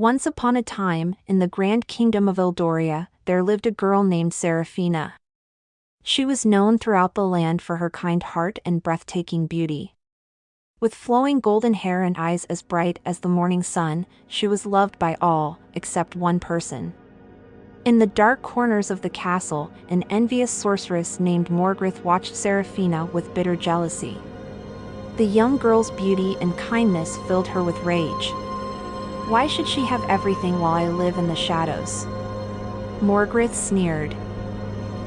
Once upon a time, in the grand kingdom of Eldoria, there lived a girl named Seraphina. She was known throughout the land for her kind heart and breathtaking beauty. With flowing golden hair and eyes as bright as the morning sun, she was loved by all, except one person. In the dark corners of the castle, an envious sorceress named Morgrith watched Seraphina with bitter jealousy. The young girl's beauty and kindness filled her with rage. Why should she have everything while I live in the shadows? Morgrith sneered.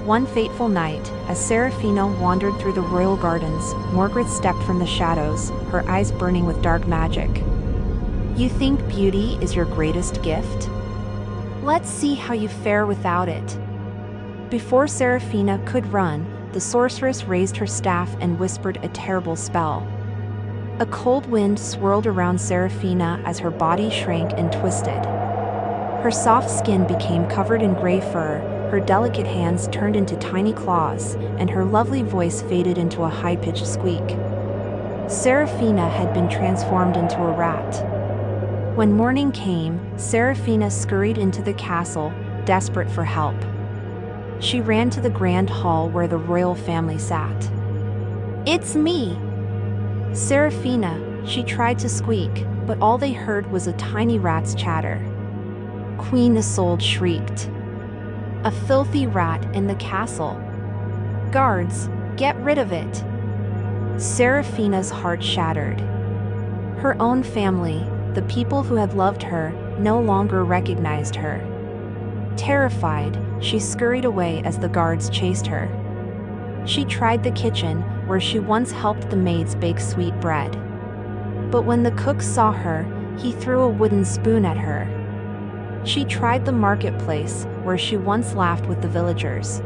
One fateful night, as Seraphina wandered through the royal gardens, Morgrith stepped from the shadows, her eyes burning with dark magic. You think beauty is your greatest gift? Let's see how you fare without it. Before Seraphina could run, the sorceress raised her staff and whispered a terrible spell. A cold wind swirled around Seraphina as her body shrank and twisted. Her soft skin became covered in gray fur, her delicate hands turned into tiny claws, and her lovely voice faded into a high-pitched squeak. Seraphina had been transformed into a rat. When morning came, Seraphina scurried into the castle, desperate for help. She ran to the grand hall where the royal family sat. "It's me!" Seraphina, she tried to squeak, but all they heard was a tiny rat's chatter. Queen Isolde shrieked. "A filthy rat in the castle! Guards, get rid of it!" Seraphina's heart shattered. Her own family, the people who had loved her, no longer recognized her. Terrified, she scurried away as the guards chased her. She tried the kitchen, where she once helped the maids bake sweet bread. But when the cook saw her, he threw a wooden spoon at her. She tried the marketplace, where she once laughed with the villagers.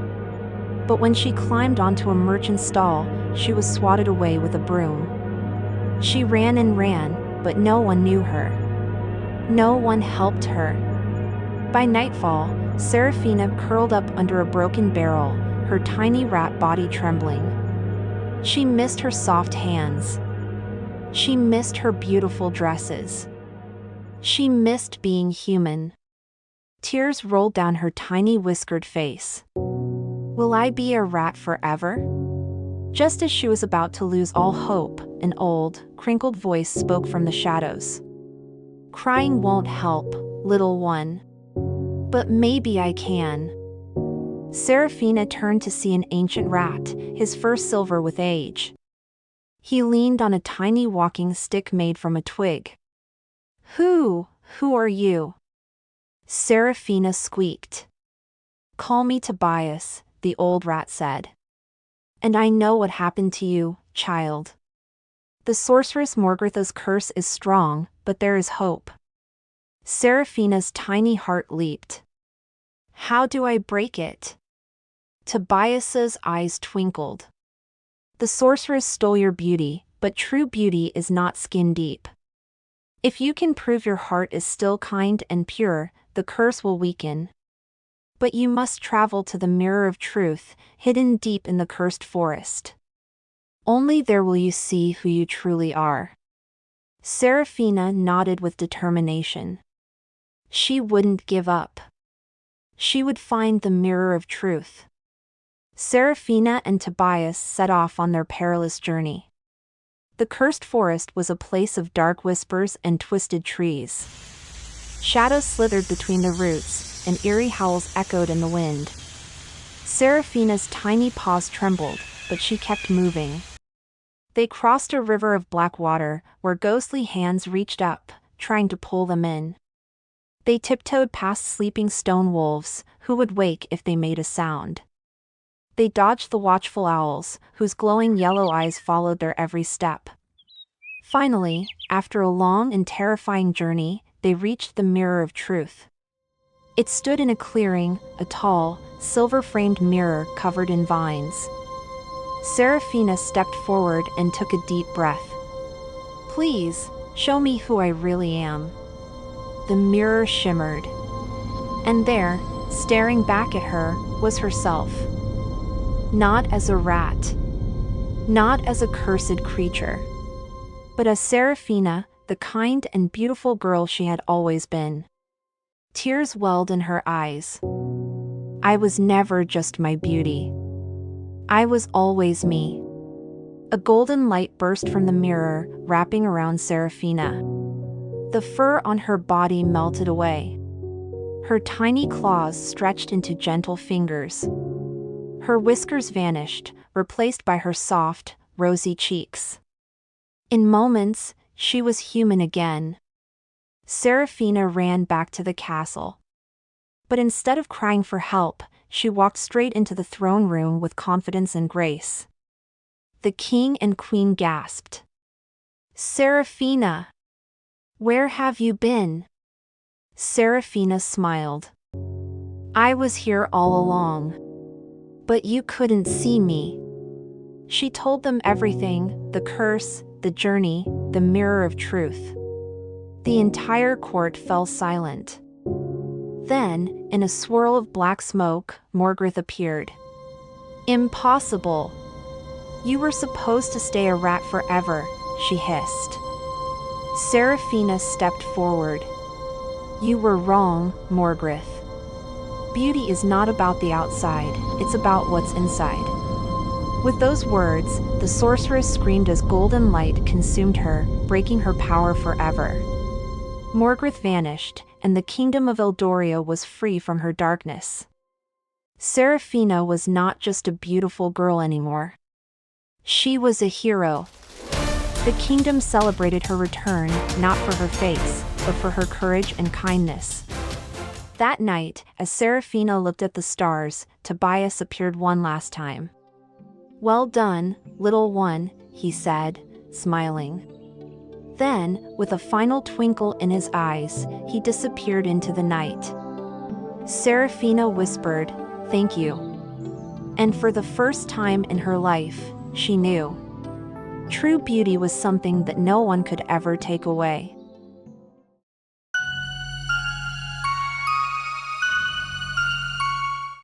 But when she climbed onto a merchant's stall, she was swatted away with a broom. She ran and ran, but no one knew her. No one helped her. By nightfall, Seraphina curled up under a broken barrel, her tiny rat body trembling. She missed her soft hands. She missed her beautiful dresses. She missed being human. Tears rolled down her tiny whiskered face. Will I be a rat forever? Just as she was about to lose all hope, an old, crinkled voice spoke from the shadows. Crying won't help, little one. But maybe I can. Seraphina turned to see an ancient rat, his fur silver with age. He leaned on a tiny walking stick made from a twig. Who are you? Seraphina squeaked. Call me Tobias, the old rat said. And I know what happened to you, child. The sorceress Morgritha's curse is strong, but there is hope. Seraphina's tiny heart leaped. How do I break it? Tobias's eyes twinkled. The sorceress stole your beauty, but true beauty is not skin deep. If you can prove your heart is still kind and pure, the curse will weaken. But you must travel to the mirror of truth, hidden deep in the cursed forest. Only there will you see who you truly are. Seraphina nodded with determination. She wouldn't give up. She would find the mirror of truth. Seraphina and Tobias set off on their perilous journey. The cursed forest was a place of dark whispers and twisted trees. Shadows slithered between the roots, and eerie howls echoed in the wind. Seraphina's tiny paws trembled, but she kept moving. They crossed a river of black water, where ghostly hands reached up, trying to pull them in. They tiptoed past sleeping stone wolves, who would wake if they made a sound. They dodged the watchful owls, whose glowing yellow eyes followed their every step. Finally, after a long and terrifying journey, they reached the mirror of truth. It stood in a clearing, a tall, silver-framed mirror covered in vines. Seraphina stepped forward and took a deep breath. Please, show me who I really am. The mirror shimmered. And there, staring back at her, was herself. Not as a rat. Not as a cursed creature. But as Seraphina, the kind and beautiful girl she had always been. Tears welled in her eyes. I was never just my beauty. I was always me. A golden light burst from the mirror, wrapping around Seraphina. The fur on her body melted away. Her tiny claws stretched into gentle fingers. Her whiskers vanished, replaced by her soft, rosy cheeks. In moments, she was human again. Seraphina ran back to the castle. But instead of crying for help, she walked straight into the throne room with confidence and grace. The king and queen gasped. "Seraphina! Where have you been?" Seraphina smiled. "I was here all along. But you couldn't see me." She told them everything: the curse, the journey, the mirror of truth. The entire court fell silent. Then, in a swirl of black smoke, Morgrith appeared. "Impossible! You were supposed to stay a rat forever," she hissed. Seraphina stepped forward. "You were wrong, Morgrith. Beauty is not about the outside, it's about what's inside." With those words, the sorceress screamed as golden light consumed her, breaking her power forever. Morgrith vanished, and the kingdom of Eldoria was free from her darkness. Seraphina was not just a beautiful girl anymore. She was a hero. The kingdom celebrated her return, not for her face, but for her courage and kindness. That night, as Seraphina looked at the stars, Tobias appeared one last time. "Well done, little one," he said, smiling. Then, with a final twinkle in his eyes, he disappeared into the night. Seraphina whispered, "Thank you." And for the first time in her life, she knew. True beauty was something that no one could ever take away.